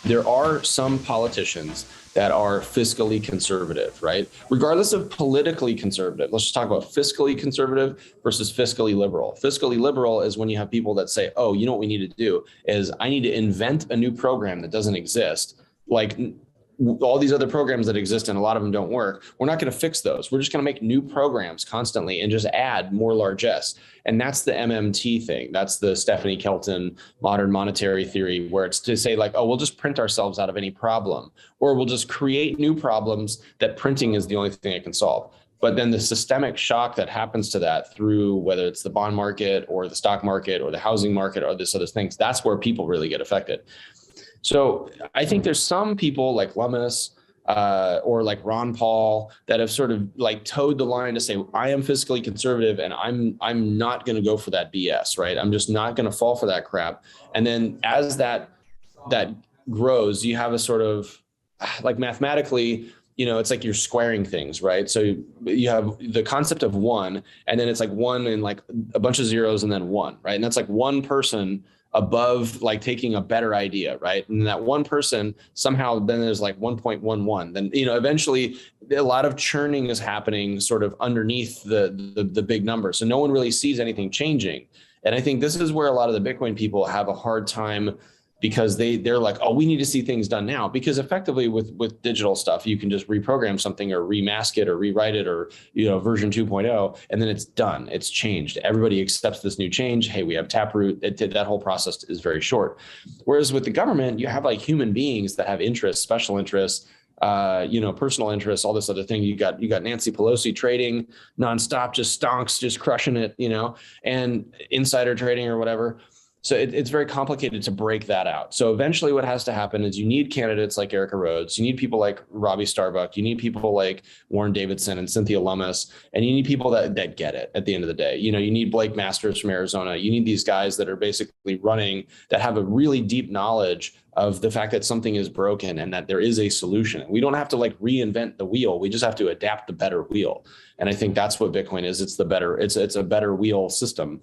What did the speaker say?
there are some politicians that are fiscally conservative, right? Regardless of politically conservative, let's just talk about fiscally conservative versus fiscally liberal. Fiscally liberal is when you have people that say, oh, you know what we need to do is I need to invent a new program that doesn't exist. Like all these other programs that exist and a lot of them don't work. We're not going to fix those. We're just going to make new programs constantly and just add more largesse. And that's the MMT thing. That's the Stephanie Kelton modern monetary theory, where it's to say like, oh, we'll just print ourselves out of any problem, or we'll just create new problems that printing is the only thing it can solve. But then the systemic shock that happens to that through whether it's the bond market or the stock market or the housing market or this other things, that's where people really get affected. So I think there's some people like Lummis or like Ron Paul that have sort of like towed the line to say, I am fiscally conservative and I'm not going to go for that BS, right? I'm just not going to fall for that crap. And then as that grows, you have a sort of like mathematically, it's like you're squaring things, right? So you have the concept of one, and then it's like one and like a bunch of zeros and then one, right? And that's like one person above like taking a better idea, right? And that one person somehow then there's like 1.11. Then eventually a lot of churning is happening sort of underneath the big number. So no one really sees anything changing. And I think this is where a lot of the Bitcoin people have a hard time, because they're like, oh, we need to see things done now. Because effectively with digital stuff, you can just reprogram something or remask it or rewrite it or, version 2.0, and then it's done. It's changed. Everybody accepts this new change. Hey, we have Taproot. That whole process is very short. Whereas with the government, you have like human beings that have interests, special interests, personal interests, all this other thing. You got Nancy Pelosi trading nonstop, just stonks, just crushing it, and insider trading or whatever. So it's very complicated to break that out. So eventually what has to happen is you need candidates like Erica Rhodes. You need people like Robbie Starbuck. You need people like Warren Davidson and Cynthia Lummis. And you need people that get it at the end of the day. You need Blake Masters from Arizona. You need these guys that are basically running, that have a really deep knowledge of the fact that something is broken and that there is a solution. We don't have to like reinvent the wheel. We just have to adapt the better wheel. And I think that's what Bitcoin is. It's a better wheel system.